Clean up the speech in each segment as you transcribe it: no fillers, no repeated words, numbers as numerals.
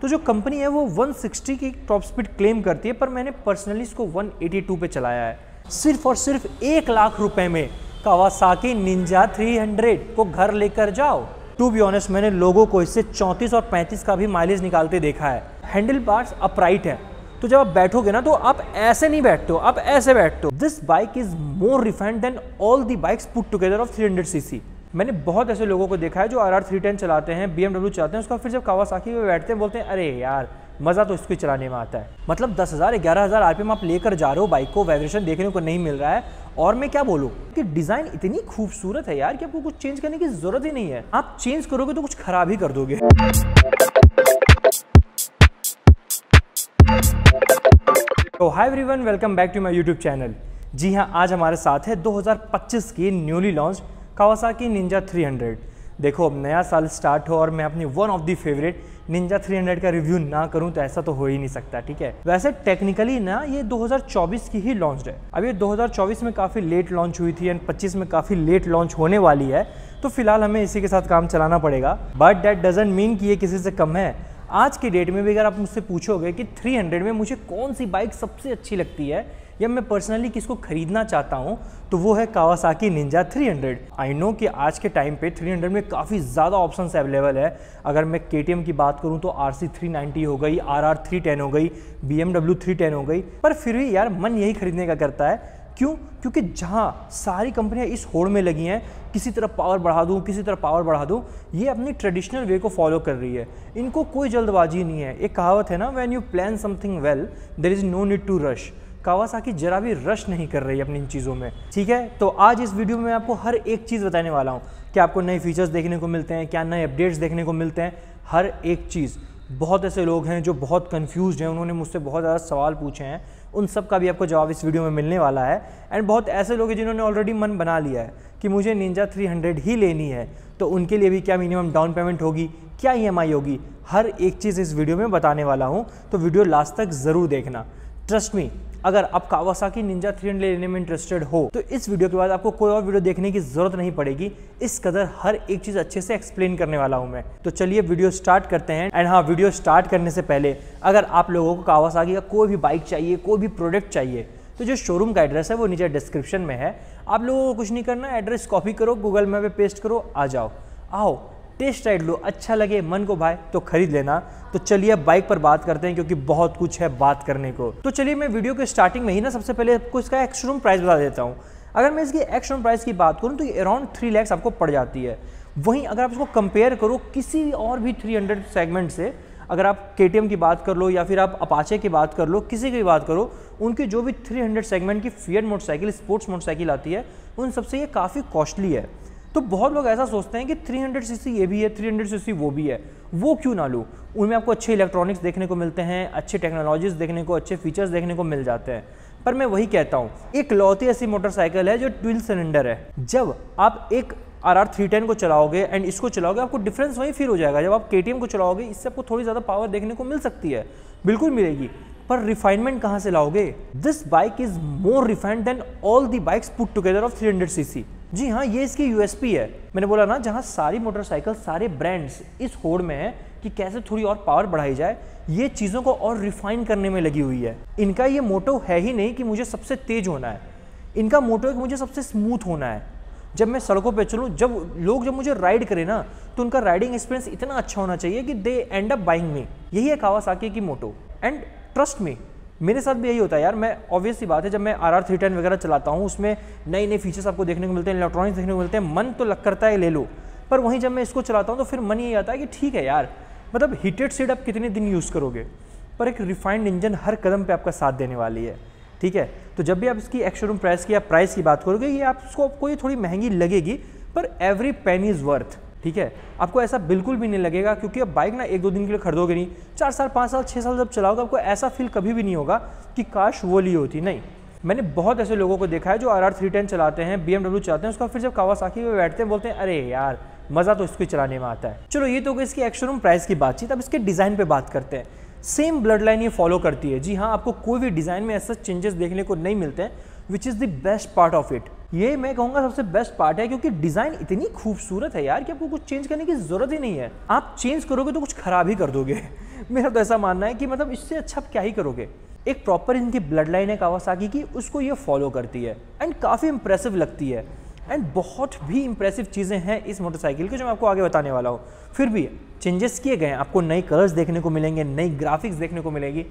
तो जो कंपनी है वो 160 की टॉप स्पीड क्लेम करती है, पर मैंने पर्सनली इसको 182 पे चलाया है। सिर्फ और सिर्फ 1 लाख रुपए में कावासाकी निंजा 300 को घर लेकर जाओ। टू बी ऑनेस्ट, मैंने लोगों को इससे 34 और 35 का भी माइलेज निकालते देखा है। हैंडल बार्स अपराइट है, तो जब आप बैठोगे ना तो आप ऐसे नहीं बैठते हो, आप ऐसे बैठते हो। This bike is more refined than all the bikes put together of 300 CC. मैंने बहुत ऐसे लोगों को देखा है जो RR 310 चलाते हैं, BMW चलाते हैं, उसका फिर जब कावासाकी में बैठते हैं बोलते हैं अरे यार मज़ा तो इसको चलाने में आता है। मतलब 10,000 11,000 RPM आप लेकर जा रहे हो बाइक को, वाइब्रेशन देखने को नहीं मिल रहा है। और मैं क्या बोलूँ कि डिज़ाइन इतनी खूबसूरत है यार कि आपको कुछ चेंज करने की ज़रूरत ही नहीं है। आप चेंज करोगे तो कुछ खराब ही कर दोगे। तो hi everyone, welcome back to my YouTube channel. जी हाँ, आज हमारे साथ है 2025 की न्यूली लॉन्च कावासाकी निंजा 300। देखो, अब नया साल स्टार्ट हो और मैं अपनी one of the favourite Ninja 300 का रिव्यू ना करूं तो ऐसा तो हो ही नहीं सकता, ठीक है। वैसे टेक्निकली ना ये 2024 की ही लॉन्च है। अब ये 2024 में काफ़ी लेट लॉन्च हुई थी एंड 25 में काफ़ी लेट लॉन्च होने वाली है, तो फिलहाल हमें इसी के साथ काम चलाना पड़ेगा। बट दैट डजंट मीन कि ये किसी से कम है। आज की डेट में भी अगर आप मुझसे पूछोगे कि 300 में मुझे कौन सी बाइक सबसे अच्छी लगती है या मैं पर्सनली किसको खरीदना चाहता हूं, तो वो है कावासाकी निंजा 300। आई नो कि आज के टाइम पे 300 में काफ़ी ज़्यादा ऑप्शंस अवेलेबल है। अगर मैं KTM की बात करूं तो RC 390 हो गई, RR 310 हो गई, BMW 310 हो गई, पर फिर भी यार मन यही खरीदने का करता है। क्यों? क्योंकि जहाँ सारी कंपनियां इस होड़ में लगी हैं, किसी तरह पावर बढ़ा दूँ, किसी तरह पावर बढ़ा दूँ, ये अपनी ट्रेडिशनल वे को फॉलो कर रही है। इनको कोई जल्दबाजी नहीं है। एक कहावत है ना, when you plan something well there is no need to rush. Kawasaki जरा भी रश नहीं कर रही है अपनी इन चीज़ों में, ठीक है। तो आज इस वीडियो में मैं आपको हर एक चीज़ बताने वाला हूँ कि आपको नए फीचर्स देखने को मिलते हैं, क्या नए अपडेट्स देखने को मिलते हैं, हर एक चीज़। बहुत ऐसे लोग हैं जो बहुत कंफ्यूज्ड हैं, उन्होंने मुझसे बहुत ज़्यादा सवाल पूछे हैं, उन सब का भी आपको जवाब इस वीडियो में मिलने वाला है। एंड बहुत ऐसे लोग हैं जिन्होंने ऑलरेडी मन बना लिया है कि मुझे निंजा 300 ही लेनी है, तो उनके लिए भी क्या मिनिमम डाउन पेमेंट होगी, क्या EMI होगी, हर एक चीज़ इस वीडियो में बताने वाला हूँ। तो वीडियो लास्ट तक ज़रूर देखना। ट्रस्ट मी, अगर आप कावासाकी निंजा 300 लेने में इंटरेस्टेड हो तो इस वीडियो के बाद आपको कोई और वीडियो देखने की जरूरत नहीं पड़ेगी। इस कदर हर एक चीज़ अच्छे से एक्सप्लेन करने वाला हूं मैं। तो चलिए वीडियो स्टार्ट करते हैं। एंड हाँ, वीडियो स्टार्ट करने से पहले अगर आप लोगों को कावासाकी का कोई भी बाइक चाहिए, कोई भी प्रोडक्ट चाहिए, तो जो शोरूम का एड्रेस है वो नीचे डिस्क्रिप्शन में है। आप लोगों को कुछ नहीं करना, एड्रेस कॉपी करो, गूगल मैप पे पेस्ट करो, आ जाओ, आओ टेस्ट राइड लो, अच्छा लगे, मन को भाई तो खरीद लेना। तो चलिए अब बाइक पर बात करते हैं, क्योंकि बहुत कुछ है बात करने को। तो चलिए मैं वीडियो के स्टार्टिंग में ही ना सबसे पहले आपको इसका एक्स-शोरूम प्राइस बता देता हूँ। अगर मैं इसकी एक्स-शोरूम प्राइस की बात करूँ तो ये अराउंड 3 लाख आपको पड़ जाती है। वहीं अगर आप इसको कंपेयर करो किसी और भी 300 सेगमेंट से, अगर आप KTM की बात कर लो या फिर आप अपाचे की बात कर लो, किसी की भी बात करो, उनकी जो भी 300 सेगमेंट की फिएट मोटरसाइकिल, स्पोर्ट्स मोटरसाइकिल आती है, उन सबसे ये काफ़ी कॉस्टली है। तो बहुत लोग ऐसा सोचते हैं कि 300 सीसी ये भी है, 300 सीसी वो भी है, वो क्यों ना लूँ। उनमें आपको अच्छे इलेक्ट्रॉनिक्स देखने को मिलते हैं, अच्छे टेक्नोलॉजीज देखने को, अच्छे फीचर्स देखने को मिल जाते हैं। पर मैं वही कहता हूँ, एक लौती ऐसी मोटरसाइकिल है जो ट्विन सिलेंडर है। जब आप एक RR 310 को चलाओगे एंड इसको चलाओगे, आपको डिफरेंस वही फील हो जाएगा। जब आप KTM को चलाओगे, इससे आपको थोड़ी ज़्यादा पावर देखने को मिल सकती है, बिल्कुल मिलेगी, पर रिफाइनमेंट कहाँ से लाओगे? This bike is more refined than all the bikes put together of 300 CC. जी हाँ, ये इसकी USP है। मैंने बोला ना, जहाँ सारी मोटरसाइकिल, सारे ब्रांड्स इस होड़ में है कि कैसे थोड़ी और पावर बढ़ाई जाए, ये चीज़ों को और रिफाइन करने में लगी हुई है। इनका ये मोटो है ही नहीं कि मुझे सबसे तेज होना है, इनका मोटो है कि मुझे सबसे स्मूथ होना है। जब मैं सड़कों पे चलूँ, जब मुझे राइड करें ना, तो उनका राइडिंग एक्सपीरियंस इतना अच्छा होना चाहिए कि दे एंड अप बाइंग मी। यही है कावासाकी की मोटो। एंड ट्रस्ट मी, मेरे साथ भी यही होता है यार। मैं ऑब्वियस सी बात है, जब मैं RR 310 वगैरह चलाता हूँ, उसमें नए नए फीचर्स आपको देखने को मिलते हैं, इलेक्ट्रॉनिक्स देखने को मिलते हैं, मन तो लग करता है ले लो। पर वहीं जब मैं इसको चलाता हूँ तो फिर मन यही आता है कि ठीक है यार, मतलब हीटेड सीट आप कितने दिन यूज़ करोगे, पर एक रिफाइंड इंजन हर कदम पर आपका साथ देने वाली है, ठीक है। तो जब भी आप इसकी एक्स-शोरूम प्राइस की या प्राइस की बात करोगे, ये आपको ये थोड़ी महंगी लगेगी, पर एवरी पेनी इज़ वर्थ, ठीक है। आपको ऐसा बिल्कुल भी नहीं लगेगा, क्योंकि अब बाइक ना 1-2 दिन के लिए खरीदोगे नहीं, 4 साल, 5 साल, 6 साल जब चलाओगे, आपको ऐसा फील कभी भी नहीं होगा कि काश वो ली होती। नहीं, मैंने बहुत ऐसे लोगों को देखा है जो RR 310 चलाते हैं, BMW चलाते हैं, उसका फिर जब कावासाकी में बैठते हैं बोलते हैं अरे यार मज़ा तो इसको चलाने में आता है। चलो, ये तो हो गई इसकी एक्स-शोरूम प्राइस की बातचीत। अब इसके डिज़ाइन पर बात करते हैं। सेम ब्लड लाइन ये फॉलो करती है। जी हाँ, आपको कोई भी डिज़ाइन में ऐसा चेंजेस देखने को नहीं मिलते हैं, which is the best part of it. ये मैं कहूँगा सबसे बेस्ट पार्ट है, क्योंकि डिज़ाइन इतनी खूबसूरत है यार कि आपको कुछ चेंज करने की ज़रूरत ही नहीं है। आप चेंज करोगे तो कुछ खराब ही कर दोगे। मेरा तो ऐसा मानना है कि मतलब इससे अच्छा आप क्या ही करोगे। एक प्रॉपर इनकी ब्लड लाइन है कावासाकी की, उसको ये फॉलो करती है एंड काफ़ी इंप्रेसिव लगती है एंड बहुत भी इंप्रेसिव चीज़ें हैं इस मोटरसाइकिल की जो मैं आपको आगे बताने वाला हूँ। फिर भी चेंजेस किए गए हैं, आपको नए कलर्स देखने को मिलेंगे, नई ग्राफिक्स देखने को मिलेगी,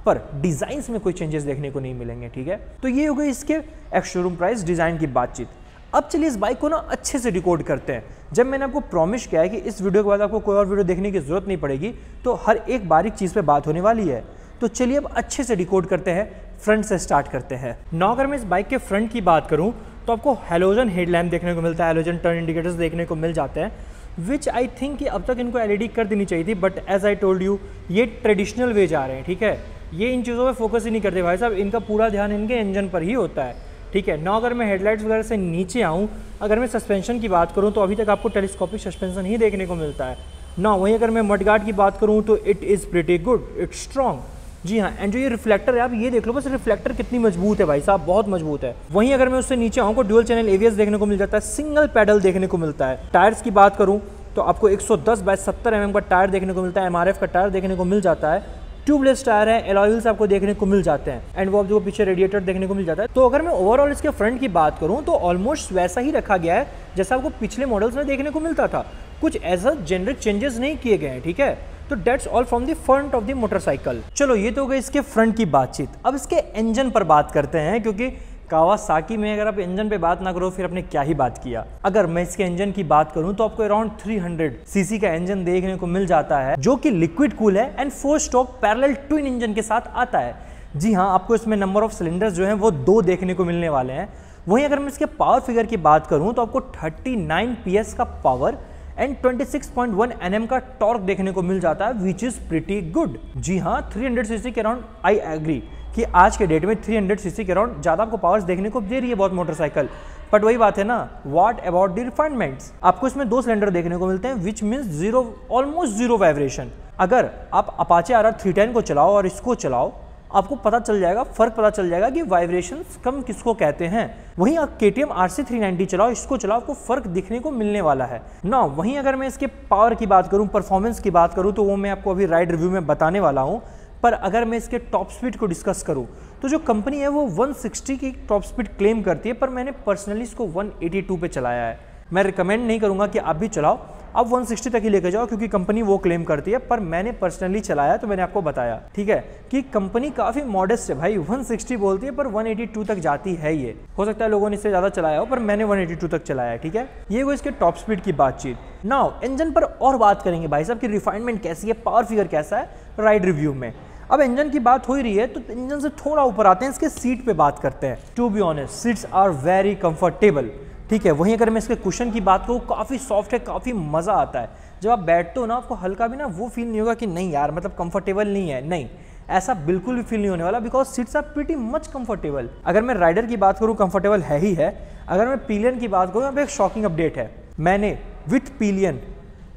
पर डिज़ाइंस में कोई चेंजेस देखने को नहीं मिलेंगे, ठीक है। तो ये हो गई इसके एक्स शोरूम प्राइस डिज़ाइन की बातचीत। अब चलिए इस बाइक को ना अच्छे से डिकोड करते हैं। जब मैंने आपको प्रॉमिस किया है कि इस वीडियो के बाद आपको कोई और वीडियो देखने की जरूरत नहीं पड़ेगी, तो हर एक बारीक चीज़ पे बात होने वाली है। तो चलिए अब अच्छे से डिकोड करते हैं, फ्रंट से स्टार्ट करते हैं। नाउ अगर मैं इस बाइक के फ्रंट की बात करूं तो आपको हेलोजन हेडलैम्प देखने को मिलता है, हेलोजन टर्न इंडिकेटर्स देखने को मिल जाते हैं, विच आई थिंक कि अब तक इनको एलईडी कर देनी चाहिए थी, but as I told you ये ट्रेडिशनल वे जा रहे हैं, ठीक है। ये इन चीज़ों पे फोकस ही नहीं करते भाई साहब, इनका पूरा ध्यान इनके इंजन पर ही होता है, ठीक है। ना अगर मैं हेडलाइट्स वगैरह से नीचे आऊँ, अगर मैं सस्पेंशन की बात करूँ तो अभी तक आपको टेलीस्कोपिक सस्पेंशन ही देखने को मिलता है ना। वहीं अगर मैं मडगार्ड की बात करूँ तो it is pretty good, it's strong, जी हाँ। एंड जो ये रिफ्लेक्टर है, आप ये देख लो बस, रिफ्लेक्टर कितनी मजबूत है भाई साहब, बहुत मजबूत है। वहीं अगर मैं उससे नीचे आऊँ तो ड्यूल चैनल एवीएस देखने को मिल जाता है, सिंगल पैडल देखने को मिलता है। टायर्स की बात करूँ तो आपको 110/70 mm का टायर देखने को मिलता है, MRF का टायर देखने को मिल जाता है, ट्यूबलेस टायर है, एलॉय व्हील्स आपको देखने को मिल जाते हैं एंड वो जो पीछे रेडिएटर देखने को मिल जाता है। तो अगर मैं ओवरऑल इसके फ्रंट की बात करूं तो ऑलमोस्ट वैसा ही रखा गया है जैसा आपको पिछले मॉडल्स में देखने को मिलता था, कुछ ऐसा जेनरिक चेंजेस नहीं किए गए हैं, ठीक है। तो that's all from the front of the motorcycle. चलो ये तो हो गई इसके फ्रंट की बातचीत। अब इसके इंजन पर बात करते हैं, क्योंकि कावासाकी में अगर आप इंजन पे बात ना करो फिर आपने क्या ही बात किया। अगर मैं इसके इंजन की बात करूं तो आपको अराउंड 300 सीसी का इंजन देखने को मिल जाता है, जो कि लिक्विड कूल है and 4 stroke parallel twin engine के साथ आता है। जी हाँ, आपको इसमें नंबर ऑफ सिलेंडर्स जो हैं वो 2 देखने को मिलने वाले हैं। वहीं अगर मैं इसके पावर फिगर की बात करूं तो आपको 39 PS का पावर एंड 26.1 Nm का टॉर्क देखने को मिल जाता है, विच इज प्रीटी गुड। जी हाँ, 300 सीसी के अराउंड आई एग्री कि आज के डेट में 300 सीसी के अराउंड ज़्यादा आपको पावर्स देखने को दे रही है बहुत मोटरसाइकिल, बट वही बात है ना, व्हाट अबाउट द रिफाइनमेंट्स। आपको इसमें 2 सिलेंडर देखने को मिलते हैं, which means zero, almost zero vibration. अगर आप अपाचे RR 310 को चलाओ और इसको चलाओ, आपको पता चल जाएगा, फर्क पता चल जाएगा कि वाइब्रेशंस कम किसको कहते हैं। वहीं आप KTM RC 390 चलाओ, इसको चलाओ, आपको फर्क दिखने को मिलने वाला है ना। वहीं अगर मैं इसके पावर की बात करूं, परफॉर्मेंस की बात करूं, तो वो मैं आपको अभी राइड रिव्यू में बताने वाला हूं। पर अगर मैं इसके टॉप स्पीड को डिस्कस करूं तो जो कंपनी है वो 160 की टॉप स्पीड क्लेम करती है, पर मैंने पर्सनली इसको 182 पे चलाया है। मैं रिकमेंड नहीं करूंगा कि आप भी चलाओ, आप 160 तक ही लेके जाओ, क्योंकि कंपनी वो क्लेम करती है, पर मैंने पर्सनली चलाया तो मैंने आपको बताया, ठीक है, कि कंपनी काफ़ी मॉडेस्ट है भाई। 160 बोलती है पर 182 तक जाती है। ये हो सकता है लोगों ने इससे ज़्यादा चलाया हो, पर मैंने 182 तक चलाया है, ठीक है। ये वो इसके टॉप स्पीड की बातचीत। नाउ इंजन पर और बात करेंगे भाई साहब की रिफाइनमेंट कैसी है, पावर फिगर कैसा है राइड रिव्यू में। अब इंजन की बात हो ही रही है तो इंजन से थोड़ा ऊपर आते हैं, इसके सीट पे बात करते हैं। To be honest, seats are very comfortable, ठीक है। वहीं अगर मैं इसके कुशन की बात करूँ, काफ़ी सॉफ्ट है, काफ़ी मज़ा आता है। जब आप बैठते हो ना, आपको हल्का भी ना वो फील नहीं होगा कि नहीं यार मतलब कंफर्टेबल नहीं है, नहीं, ऐसा बिल्कुल भी फील नहीं होने वाला, because seats are pretty much comfortable. अगर मैं राइडर की बात करूँ, कंफर्टेबल है ही है। अगर मैं पिलियन की बात करूँ, अब एक शॉकिंग अपडेट है, मैंने विथ पिलियन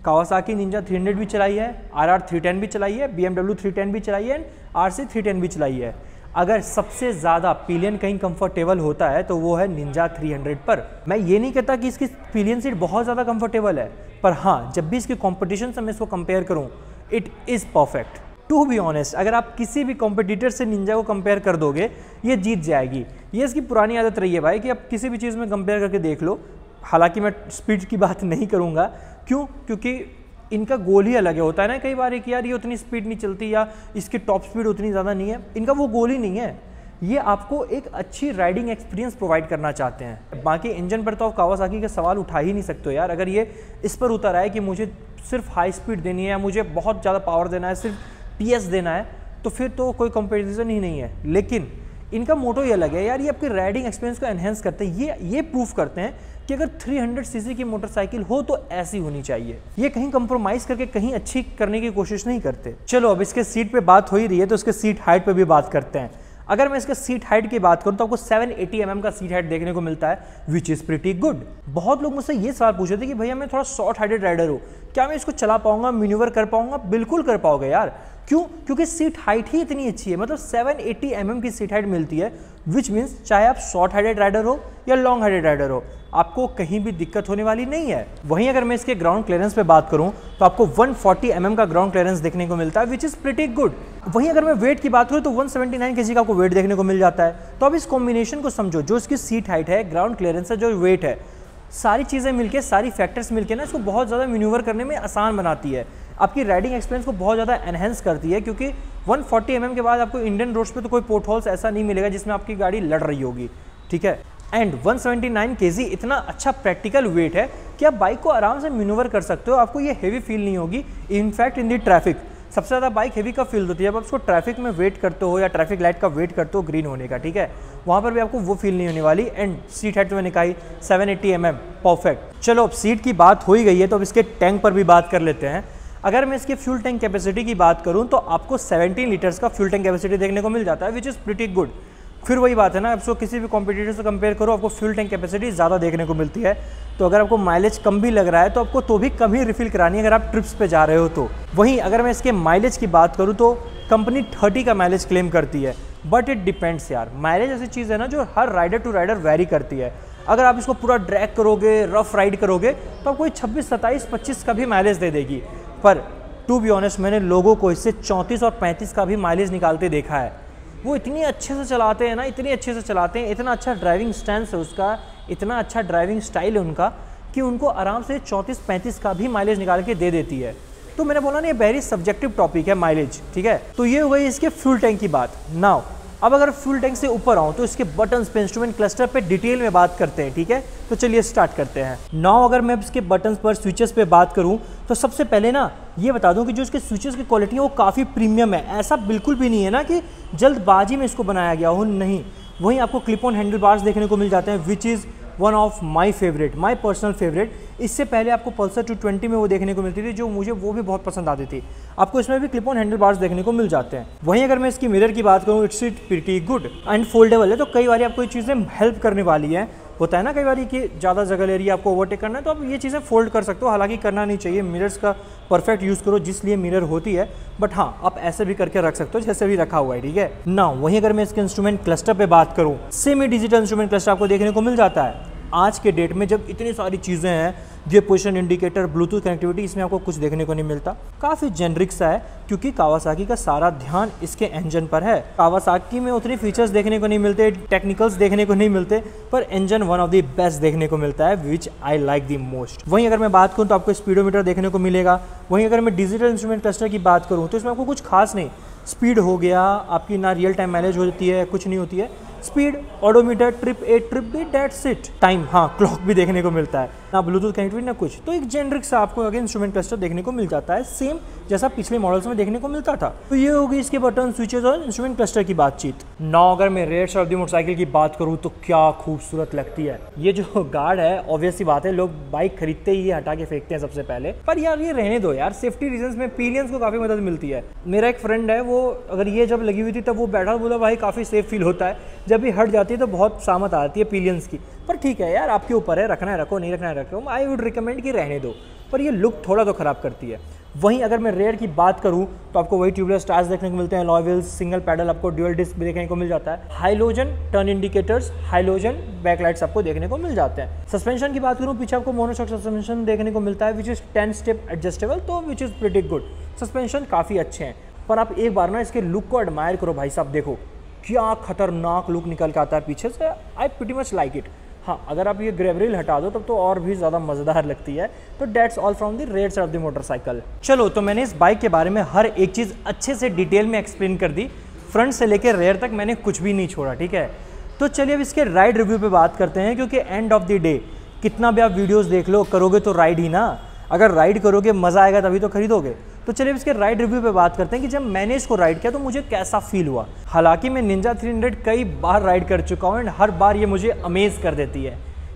कावासाकी निंजा 300 भी चलाई है, RR 310 भी चलाई है, BMW 310 भी चलाई है, RC 310 भी चलाई है। अगर सबसे ज़्यादा पिलियन कहीं कंफर्टेबल होता है तो वो है निंजा 300 पर। मैं ये नहीं कहता कि इसकी पिलियन सीट बहुत ज़्यादा कंफर्टेबल है, पर हाँ, जब भी इसके कॉम्पिटिशन से मैं इसको कंपेयर करूँ, it is perfect. To be honest, अगर आप किसी भी कॉम्पिटिटर से निंजा को कंपेयर कर दोगे, ये जीत जाएगी। ये इसकी पुरानी आदत रही है भाई कि आप किसी भी चीज़ में कंपेयर करके देख लो। हालांकि मैं स्पीड की बात नहीं करूँगा, क्यों, क्योंकि इनका गोल ही अलग है। होता है ना कई बार कि यार ये उतनी स्पीड नहीं चलती या इसकी टॉप स्पीड उतनी ज़्यादा नहीं है, इनका वो गोल ही नहीं है। ये आपको एक अच्छी राइडिंग एक्सपीरियंस प्रोवाइड करना चाहते हैं। बाकी इंजन पर तो आप कावासाकी का सवाल उठा ही नहीं सकते हो यार। अगर ये इस पर उतर आए कि मुझे सिर्फ हाई स्पीड देनी है, मुझे बहुत ज़्यादा पावर देना है, सिर्फ PS देना है, तो फिर तो कोई कंपैरिजन ही नहीं है। लेकिन इनका मोटो ही अलग है यार, ये आपकी राइडिंग एक्सपीरियंस को एनहेंस करते हैं। ये प्रूफ करते हैं कि अगर 300 सीसी की मोटरसाइकिल हो तो ऐसी होनी चाहिए। ये कहीं कंप्रोमाइज करके कहीं अच्छी करने की कोशिश नहीं करते। चलो अब इसके सीट पे बात हो ही रही है तो इसके सीट हाइट पे भी बात करते हैं। अगर मैं इसके सीट हाइट की बात करूं तो आपको 780 mm का सीट हाइट देखने को मिलता है, विच इज़ प्रीटी गुड। बहुत लोग मुझसे ये सवाल पूछे थे कि भैया मैं थोड़ा शॉर्ट हाइटेड राइडर हूँ, क्या मैं इसको चला पाऊंगा, मैन्यूवर कर पाऊंगा? बिल्कुल कर पाओगे यार, क्यों? क्योंकि सीट हाइट ही इतनी अच्छी है, मतलब 780 mm की सीट हाइट मिलती है, विच मीन्स चाहे आप शॉर्ट हाइटेड राइडर हो या लॉन्ग हाइटेड राइडर हो, आपको कहीं भी दिक्कत होने वाली नहीं है। वहीं अगर मैं इसके ग्राउंड क्लियरेंस पे बात करूं तो आपको 140 mm का ग्राउंड क्लियरेंस देखने को मिलता है, विच इज़ प्रिटी गुड। वहीं अगर मैं वेट की बात करूं तो 179 kg का आपको वेट देखने को मिल जाता है। तो अब इस कॉम्बिनेशन को समझो, जो इसकी सीट हाइट है, ग्राउंड क्लियरेंस है, जो वेट है, सारी चीज़ें मिलके, सारी फैक्टर्स मिलके ना इसको बहुत ज़्यादा मैन्यूवर करने में आसान बनाती है, आपकी राइडिंग एक्सपीरियंस को बहुत ज़्यादा एनहेंस करती है। क्योंकि 140 mm के बाद आपको इंडियन रोड्स पे तो कोई पोर्ट होल्स ऐसा नहीं मिलेगा जिसमें आपकी गाड़ी लड़ रही होगी, ठीक है। एंड 179 kg इतना अच्छा प्रैक्टिकल वेट है कि आप बाइक को आराम से मैन्यूवर कर सकते हो, आपको ये हेवी फील नहीं होगी। इनफैक्ट इन दी ट्रैफिक सबसे ज़्यादा बाइक हेवी कब फील होती है? जब आप उसको ट्रैफिक में वेट करते हो या ट्रैफिक लाइट का वेट करते हो ग्रीन होने का, ठीक है, वहाँ पर भी आपको वो फील नहीं होने वाली। एंड सीट हाइट तो मैंने कहा 780 mm, परफेक्ट। चलो अब सीट की बात हो ही गई है तो अब इसके टैंक पर भी बात कर लेते हैं। अगर मैं इसके फ्यूल टैंक कैपेसिटी की बात करूं तो आपको 17 लीटर्स का फ्यूल टैंक कैपेसिटी देखने को मिल जाता है, विच इज़ प्रिटी गुड। फिर वही बात है ना, आप उसको किसी भी कॉम्पिटिटर से कंपेयर करो, आपको फ्यूल टैंक कैपेसिटी ज़्यादा देखने को मिलती है। तो अगर आपको माइलेज कम भी लग रहा है तो आपको तो भी कम ही रिफिल करानी है अगर आप ट्रिप्स पे जा रहे हो तो। वहीं अगर मैं इसके माइलेज की बात करूँ तो कंपनी 30 का माइलेज क्लेम करती है, बट इट डिपेंड्स यार। माइलेज ऐसी चीज़ है ना जो हर राइडर टू राइडर वेरी करती है। अगर आप इसको पूरा ड्रैग करोगे, रफ राइड करोगे तो आपको 26, 27, 25 का भी माइलेज दे देगी। पर टू बी ऑनेस्ट मैंने लोगों को इससे 34 और 35 का भी माइलेज निकालते देखा है। वो इतनी अच्छे से चलाते हैं ना, इतनी अच्छे से चलाते हैं, इतना अच्छा ड्राइविंग स्टैंस है उसका, इतना अच्छा ड्राइविंग स्टाइल है उनका कि उनको आराम से 34-35 का भी माइलेज निकाल के दे देती है। तो मैंने बोला ना ये वेरी सब्जेक्टिव टॉपिक है माइलेज, ठीक है। तो ये हो गई इसके फ्यूल टैंक की बात। नाउ अब अगर फ्यूल टैंक से ऊपर आऊँ तो इसके बटन्स पे, इंस्ट्रूमेंट क्लस्टर पे डिटेल में बात करते हैं, ठीक है। तो चलिए स्टार्ट करते हैं। नाउ अगर मैं इसके बटन्स पर, स्विचेस पे बात करूं तो सबसे पहले ना ये बता दूं कि जो इसके स्विचेस की क्वालिटी है वो काफ़ी प्रीमियम है। ऐसा बिल्कुल भी नहीं है ना कि जल्दबाजी में इसको बनाया गया हो, नहीं। वहीं आपको क्लिप ऑन हैंडल बार्स देखने को मिल जाते हैं, which is one of my favourite, my personal favourite. इससे पहले आपको पल्सर 220 में वो देखने को मिलती थी, जो मुझे वो भी बहुत पसंद आती थी। आपको इसमें भी क्लिप ऑन हैंडल बार्स देखने को मिल जाते हैं। वहीं अगर मैं इसकी मिरर की बात करूँ, it's pretty good and foldable है, तो कई बार आपको ये चीज़ें हेल्प करने वाली है। होता है ना कई बार कि ज़्यादा जगह ले रही है, आपको ओवरटेक करना है, तो आप ये चीज़ें फोल्ड कर सकते हो। हालांकि करना नहीं चाहिए, मिरर्स का परफेक्ट यूज़ करो जिसलिए मिरर होती है, बट हाँ आप ऐसे भी करके रख सकते हो जैसे भी रखा हुआ है, ठीक है ना। वहीं अगर मैं इसके इंस्ट्रूमेंट क्लस्टर पे बात करूँ, सेमी डिजिटल इंस्ट्रूमेंट क्लस्टर आपको देखने को मिल जाता है। आज के डेट में जब इतनी सारी चीज़ें हैं, ये पोजीशन इंडिकेटर, ब्लूटूथ कनेक्टिविटी, इसमें आपको कुछ देखने को नहीं मिलता। काफ़ी जेनरिक सा है क्योंकि कावासाकी का सारा ध्यान इसके इंजन पर है। कावासाकी में उतने फीचर्स देखने को नहीं मिलते, टेक्निकल्स देखने को नहीं मिलते, पर engine one of the best देखने को मिलता है, विच आई लाइक द मोस्ट। वहीं अगर मैं बात करूँ तो आपको स्पीडोमीटर देखने को मिलेगा। वहीं अगर मैं डिजिटल इंस्ट्रूमेंट क्लस्टर की बात करूँ तो इसमें आपको कुछ खास नहीं, स्पीड हो गया आपकी, ना रियल टाइम मैनेज होती है, कुछ नहीं होती है। Speed, odometer, trip A, trip B, that's it. Time, हाँ क्लॉक भी देखने को मिलता है, ना ब्लूटूथ कनेक्टिविटी ना कुछ। तो एक जेनरिक सा आपको अगर इंस्ट्रूमेंट क्लस्टर देखने को मिल जाता है, सेम जैसा पिछले मॉडल्स में देखने को मिलता था। तो ये होगी इसके बटन, स्विचेस और इंस्ट्रूमेंट क्लस्टर की बातचीत। नाउ अगर मैं rear side of the motorcycle की बात करूँ तो क्या खूबसूरत लगती है ये जो गार्ड है। ऑब्वियस सी बात है, लोग बाइक खरीदते ही ये हटा के फेंकते हैं सबसे पहले, पर यार ये रहने दो यार, सेफ्टी रीजंस में पिलियंस को काफ़ी मदद मिलती है। मेरा एक फ्रेंड है, वो अगर ये जब लगी हुई थी तब वो बैठा, बोला भाई काफ़ी सेफ फील होता है, जब भी हट जाती है तो बहुत सामत आती है पिलियंस की। पर ठीक है यार, आपके ऊपर है, रखना है रखो, नहीं रखना है रखो। आई वुड रिकमेंड कि रहने दो, पर ये लुक थोड़ा तो ख़राब करती है। वहीं अगर मैं रेयर की बात करूं तो आपको वही ट्यूबलेस टायर्स देखने को मिलते हैं, अलॉय व्हील्स, सिंगल पैडल, आपको ड्यूअल डिस्क भी देखने को मिल जाता है, halogen turn indicators, halogen backlights आपको देखने को मिल जाते हैं। सस्पेंशन की बात करूं, पीछे आपको मोनोशॉक सस्पेंशन देखने को मिलता है, विच इज़ 10 स्टेप एडजस्टेबल, तो which is pretty good. Suspension काफ़ी अच्छे हैं, पर आप एक बार ना इसके लुक को एडमायर करो भाई साहब, देखो क्या खतरनाक लुक निकल के आता है पीछे से। I pretty much like it. हाँ अगर आप ये ग्रेव रेल हटा दो तब तो और भी ज़्यादा मज़ेदार लगती है। तो that's all from the rear side of the motorcycle. चलो तो मैंने इस बाइक के बारे में हर एक चीज़ अच्छे से डिटेल में एक्सप्लेन कर दी, फ्रंट से लेकर रेयर तक मैंने कुछ भी नहीं छोड़ा, ठीक है। तो चलिए अब इसके राइड रिव्यू पे बात करते हैं, क्योंकि एंड ऑफ द डे कितना भी आप वीडियोस देख लो, करोगे तो राइड ही ना। अगर राइड करोगे मज़ा आएगा तभी तो खरीदोगे। तो चलिए इसके राइड रिव्यू पे बात करते हैं कि जब मैंने इसको राइड किया तो मुझे कैसा फील हुआ। हालांकि मैं निंजा 300 कई बार राइड कर चुका हूँ एंड हर बार ये मुझे अमेज कर देती है,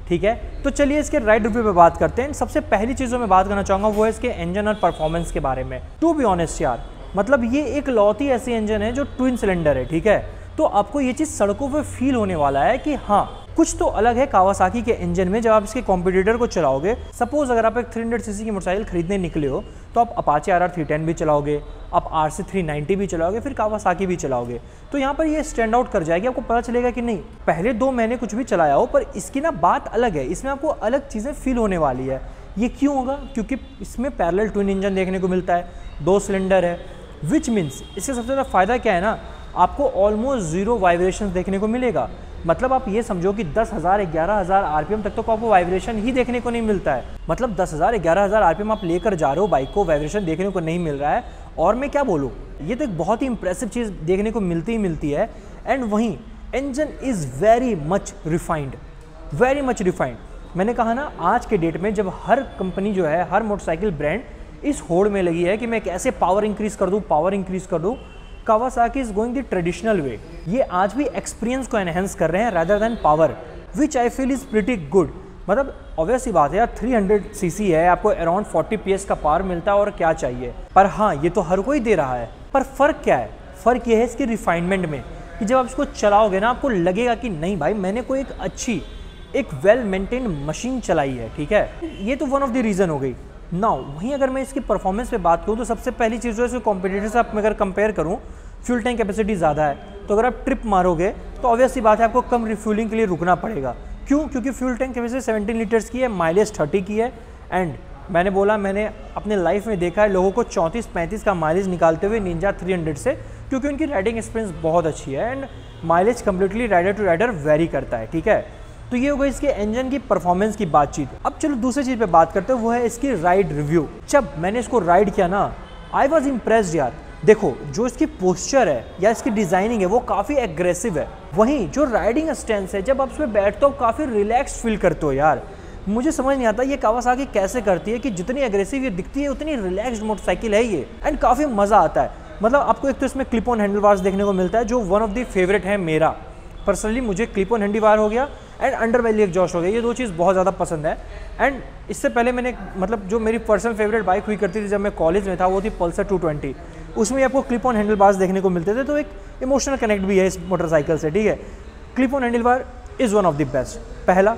ठीक है। तो चलिए इसके राइड रिव्यू पे बात करते हैं। सबसे पहली चीज़ों में बात करना चाहूँगा वो है इसके इंजन और परफॉर्मेंस के बारे में। टू बी ऑनेस्ट यार, मतलब ये एक लौती ऐसी इंजन है जो ट्विन सिलेंडर है, ठीक है। तो आपको ये चीज़ सड़कों पे फील होने वाला है कि हाँ कुछ तो अलग है कावासाकी के इंजन में। जब आप इसके कॉम्पिटिटर को चलाओगे, सपोज अगर आप एक 300 सीसी की मोटरसाइकिल खरीदने निकले हो तो आप अपाचे RR 310 भी चलाओगे, आप RC 390 भी चलाओगे, फिर कावासाकी भी चलाओगे, तो यहाँ पर ये स्टैंड आउट कर जाएगी, आपको पता चलेगा कि नहीं पहले 2 महीने कुछ भी चलाया हो, पर इसकी ना बात अलग है, इसमें आपको अलग चीज़ें फील होने वाली है। ये क्यों होगा? क्योंकि इसमें पैरेलल ट्विन इंजन देखने को मिलता है, 2 सिलेंडर है, विच मीन्स इसका सबसे ज़्यादा फ़ायदा क्या है ना, आपको ऑलमोस्ट 0 वाइब्रेशन देखने को मिलेगा। मतलब आप ये समझो कि 10,000 11,000 RPM तक तो आपको वाइब्रेशन ही देखने को नहीं मिलता है। मतलब 10,000 11,000 RPM आप लेकर जा रहे हो बाइक को, वाइब्रेशन देखने को नहीं मिल रहा है, और मैं क्या बोलूँ, ये तो एक बहुत ही इंप्रेसिव चीज़ देखने को मिलती ही मिलती है। एंड वहीं engine is very much refined, very much refined. मैंने कहा ना, आज के डेट में जब हर कंपनी जो है, हर मोटरसाइकिल ब्रांड इस होड़ में लगी है कि मैं कैसे पावर इंक्रीज़ कर दूँ, Kawasaki is going the traditional way. ये आज भी एक्सपीरियंस को एनहेंस कर रहे हैं rather than power, which I feel is pretty good. मतलब ऑब्वियस ही बात है यार, 300 सीसी है, आपको अराउंड 40 PS का पावर मिलता है, और क्या चाहिए। पर हाँ, ये तो हर कोई दे रहा है, पर फ़र्क क्या है? फ़र्क ये है इसकी रिफाइनमेंट में, कि जब आप इसको चलाओगे ना, आपको लगेगा कि नहीं भाई, मैंने कोई एक अच्छी, एक वेल मेंटेन मशीन चलाई है, ठीक है। ये तो वन ऑफ द रीज़न हो गई। नाउ वहीं अगर मैं इसकी परफॉर्मेंस पे बात करूँ, तो सबसे पहली चीज़ जो है, इसको कॉम्पिटिटर से मैं अगर कंपेयर करूँ, फ्यूल टैंक कैपेसिटी ज़्यादा है, तो अगर आप ट्रिप मारोगे तो ऑब्वियस सी बात है, आपको कम रिफ्यूलिंग के लिए रुकना पड़ेगा। क्यों? क्योंकि फ्यूल टैंक कैपेसिटी 17 लीटर्स की है, माइलेज 30 की है। एंड मैंने अपने लाइफ में देखा है लोगों को 34-35 का माइलेज निकालते हुए निंजा 300 से, क्योंकि उनकी राइडिंग एक्सपीरियंस बहुत अच्छी है, and mileage completely rider to rider vary करता है, ठीक है। तो ये होगा इसके इंजन की परफॉर्मेंस की बातचीत। अब चलो दूसरी चीज़ पे बात करते हैं, वो है इसकी राइड रिव्यू। जब मैंने इसको राइड किया ना, आई वॉज इम्प्रेस्ड यार। देखो, जो इसकी पोस्चर है या इसकी डिज़ाइनिंग है, वो काफ़ी एग्रेसिव है। वहीं जो राइडिंग स्टैंस है, जब आप उसमें बैठते हो काफ़ी रिलैक्स फील करते हो यार। मुझे समझ नहीं आता ये कावासाकी कैसे करती है कि जितनी एग्रेसिव ये दिखती है, उतनी रिलैक्स्ड मोटरसाइकिल है ये, एंड काफ़ी मज़ा आता है। मतलब आपको एक तो इसमें क्लिप ऑन हैंडल बार्स देखने को मिलता है, जो वन ऑफ द फेवरेट है मेरा पर्सनली। मुझे क्लिप ऑन हैंडल बार हो गया एंड अंडर वैली एग्जॉस्ट हो गया, ये 2 चीज़ बहुत ज़्यादा पसंद है। एंड इससे पहले मैंने, मतलब जो मेरी पर्सनल फेवरेट बाइक हुई करती थी जब मैं कॉलेज में था, वो थी पल्सर 220। उसमें आपको क्लिप ऑन हैंडल बार्स देखने को मिलते थे, तो एक इमोशनल कनेक्ट भी है इस मोटरसाइकिल से, ठीक है। Clip on handle bar is one of the best, पहला।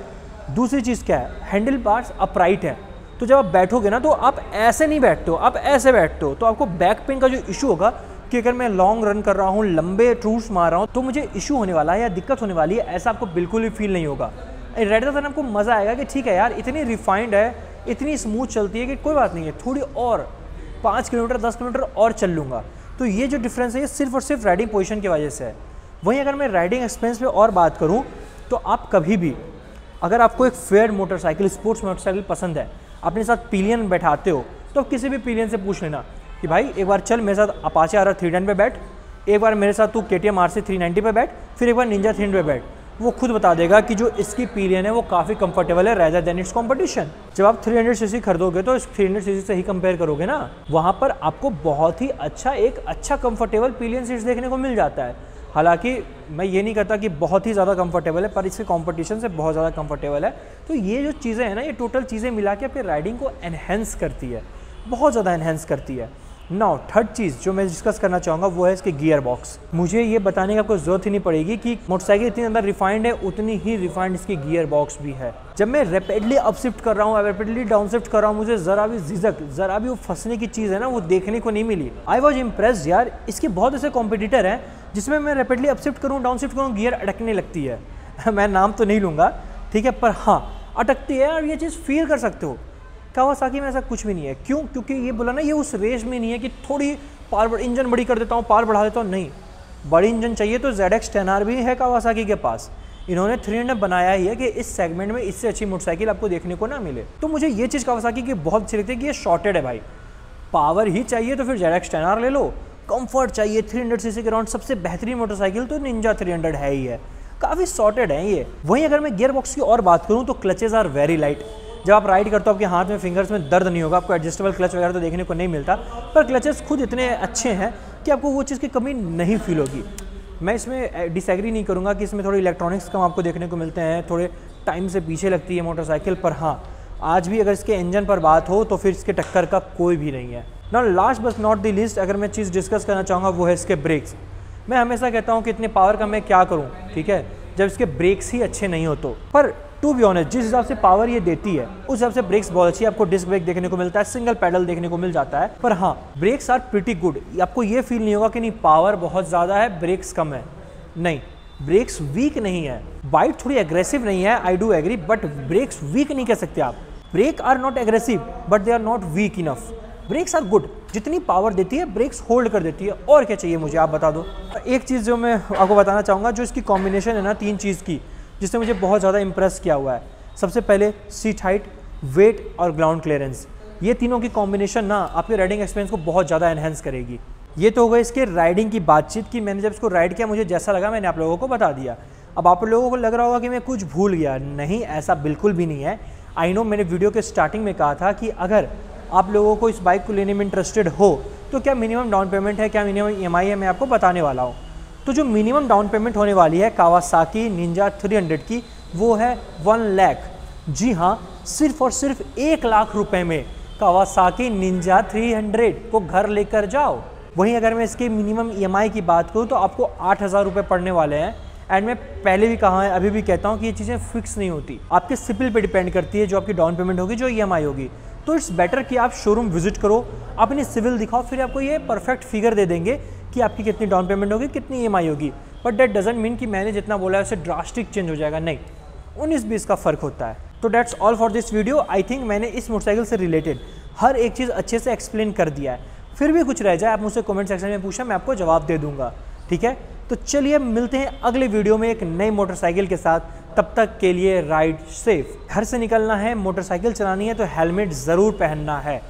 दूसरी चीज़ क्या है, हैंडल बार्स अपराइट है, तो जब आप बैठोगे ना, तो आप ऐसे नहीं बैठते हो, आप ऐसे बैठते हो, तो आपको बैक पेन का जो इशू होगा, कि अगर मैं लॉन्ग रन कर रहा हूँ, लंबे टूर्स मार रहा हूँ, तो मुझे इशू होने वाला है या दिक्कत होने वाली है, ऐसा आपको बिल्कुल भी फील नहीं होगा। राइडर देन आपको मज़ा आएगा कि ठीक है यार, इतनी रिफाइंड है, इतनी स्मूथ चलती है कि कोई बात नहीं है, थोड़ी और 5 किलोमीटर 10 किलोमीटर और चल लूँगा। तो ये जो डिफरेंस है, ये सिर्फ और सिर्फ राइडिंग पोजीशन की वजह से है। वहीं अगर मैं राइडिंग एक्सपीरियंस पे और बात करूँ, तो आप कभी भी, अगर आपको एक फेयर मोटरसाइकिल, स्पोर्ट्स मोटरसाइकिल पसंद है, अपने साथ पिलियन बैठाते हो, तो आप किसी भी पिलियन से पूछ लेना कि भाई एक बार चल मेरे साथ अपाचे RR 310 पे बैठ, एक बार मेरे साथ तू KTM RC 390 पे बैठ, फिर एक बार निंजा 300 पे बैठ। वो खुद बता देगा कि जो इसकी पिलियन है वो काफ़ी कंफर्टेबल है रेदर देन इट्स कंपटीशन। जब आप 300 सीसी खरीदोगे तो इस 300 सीसी से ही कंपेयर करोगे ना, वहाँ पर आपको बहुत ही अच्छा कंफर्टेबल पिलियन सीट्स देखने को मिल जाता है। हालांकि मैं ये नहीं कहता कि बहुत ही ज़्यादा कंफर्टेबल है, पर इसके कंपटीशन से बहुत ज़्यादा कंफर्टेबल है। तो ये जो चीज़ें हैं ना, ये टोटल चीज़ें मिला के आपकी राइडिंग को एनहेंस करती है, बहुत ज़्यादा एनहेंस करती है। नाउ थर्ड चीज़ जो मैं डिस्कस करना चाहूँगा वो है इसके गियर बॉक्स। मुझे ये बताने की आपको ज़रूरत ही नहीं पड़ेगी कि मोटरसाइकिल इतनी अंदर रिफाइंड है, उतनी ही रिफाइंड इसकी गियर बॉक्स भी है। जब मैं रैपिडली अप शिफ्ट कर रहा हूँ, रैपिडली डाउन शिफ्ट कर रहा हूँ, मुझे ज़रा भी झिझक, ज़रा भी वो फंसने की चीज़ है ना, वो देखने को नहीं मिली। आई वॉज इम्प्रेस्ड यार। इसके बहुत ऐसे कॉम्पिटिटर हैं जिसमें मैं रैपिडली अप शिफ्ट करूँ, डाउन शिफ्ट करूँ, गियर अटकने लगती है। मैं नाम तो नहीं लूँगा, ठीक है, पर हाँ अटकती है और ये चीज़ फील कर सकते हो। कावासाकी में ऐसा कुछ भी नहीं है। क्यों? क्योंकि ये बोला ना, ये उस रेस में नहीं है कि थोड़ी पावर इंजन बड़ी कर देता हूँ, पावर बढ़ा देता हूँ, नहीं। बड़ी इंजन चाहिए तो ZX 10R भी है कावासाकी के पास। इन्होंने 300 बनाया ही है कि इस सेगमेंट में इससे अच्छी मोटरसाइकिल आपको देखने को ना मिले। तो मुझे ये चीज़ कावासाकी की बहुत अच्छी लगती है कि ये शॉर्टेड है भाई। पावर ही चाहिए तो फिर ZX 10R ले लो, कंफर्ट चाहिए 300 सीसी के राउंड सबसे बेहतरीन मोटरसाइकिल तो निंजा 300 है ही है, काफ़ी सॉर्टेड है ये। वहीं अगर मैं गियर बॉक्स की और बात करूँ तो क्लचेज आर वेरी लाइट। जब आप राइड करते हो आपके हाथ में, फिंगर्स में दर्द नहीं होगा, आपको एडजस्टेबल क्लच वगैरह तो देखने को नहीं मिलता, पर क्लचेस खुद इतने अच्छे हैं कि आपको वो चीज़ की कमी नहीं फील होगी। मैं इसमें डिसएग्री नहीं करूँगा कि इसमें थोड़ी इलेक्ट्रॉनिक्स कम आपको देखने को मिलते हैं, थोड़े टाइम से पीछे लगती है मोटरसाइकिल, पर हाँ आज भी अगर इसके इंजन पर बात हो तो फिर इसके टक्कर का कोई भी नहीं है ना। Last but not the least अगर मैं चीज़ डिस्कस करना चाहूँगा वो है इसके ब्रेक्स। मैं हमेशा कहता हूँ कि इतने पावर का मैं क्या करूँ, ठीक है, जब इसके ब्रेक्स ही अच्छे नहीं हो तो। पर टू बी ऑनेस्ट जिस हिसाब से पावर ये देती है उस हिसाब से ब्रेक्स बहुत अच्छी है। आपको डिस्क ब्रेक देखने को मिलता है, सिंगल पेडल देखने को मिल जाता है, पर हाँ ब्रेक्स आर प्रिटी गुड। आपको ये फील नहीं होगा कि नहीं पावर बहुत ज़्यादा है ब्रेक्स कम है, नहीं ब्रेक्स वीक नहीं है। बाइक थोड़ी एग्रेसिव नहीं है, I do agree, but brakes weak नहीं कह सकते आप। Brake are not aggressive but they are not weak enough. Brakes are good, जितनी पावर देती है ब्रेक्स होल्ड कर देती है। और क्या चाहिए मुझे, आप बता दो। एक चीज़ जो मैं आपको बताना चाहूँगा, जो इसकी कॉम्बिनेशन है ना 3 चीज़ की, जिसने मुझे बहुत ज़्यादा इंप्रेस किया हुआ है। सबसे पहले सीट हाइट, वेट और ग्राउंड क्लियरेंस, ये तीनों की कॉम्बिनेशन ना आपके राइडिंग एक्सपीरियंस को बहुत ज़्यादा एनहेंस करेगी। ये तो हो गई इसके राइडिंग की बातचीत की, मैंने जब इसको राइड किया मुझे जैसा लगा मैंने आप लोगों को बता दिया। अब आप लोगों को लग रहा होगा कि मैं कुछ भूल गया, नहीं ऐसा बिल्कुल भी नहीं है। आई नो मैंने वीडियो के स्टार्टिंग में कहा था कि अगर आप लोगों को इस बाइक को लेने में इंटरेस्टेड हो तो क्या मिनिमम डाउन पेमेंट है, क्या मिनिमम EMI है, मैं आपको बताने वाला हूँ। तो जो मिनिमम डाउन पेमेंट होने वाली है कावासाकी निंजा 300 की, वो है 1 लाख। जी हाँ, सिर्फ और सिर्फ 1 लाख रुपए में कावासाकी निंजा 300 को घर लेकर जाओ। वहीं अगर मैं इसके मिनिमम EMI की बात करूँ तो आपको 8,000 रुपये पड़ने वाले हैं। एंड मैं पहले भी कहा है, अभी भी कहता हूँ कि ये चीज़ें फिक्स नहीं होती, आपके सिबिल पे डिपेंड करती है जो आपकी डाउन पेमेंट होगी, जो EMI होगी। तो इट्स बेटर कि आप शोरूम विजिट करो, अपनी सिविल दिखाओ, फिर आपको ये परफेक्ट फिगर दे देंगे कि आपकी कितनी डाउन पेमेंट होगी, कितनी EMI होगी। बट दैट डजंट मीन कि मैंने जितना बोला है उससे ड्रास्टिक चेंज हो जाएगा, नहीं, 19-20 का फ़र्क होता है। तो that's all for this video. I think मैंने इस मोटरसाइकिल से रिलेटेड हर एक चीज़ अच्छे से एक्सप्लेन कर दिया है। फिर भी कुछ रह जाए आप मुझसे कमेंट सेक्शन में पूछा, मैं आपको जवाब दे दूंगा, ठीक है। तो चलिए मिलते हैं अगले वीडियो में एक नई मोटरसाइकिल के साथ। तब तक के लिए राइड सेफ। घर से निकलना है, मोटरसाइकिल चलानी है तो हेलमेट ज़रूर पहनना है।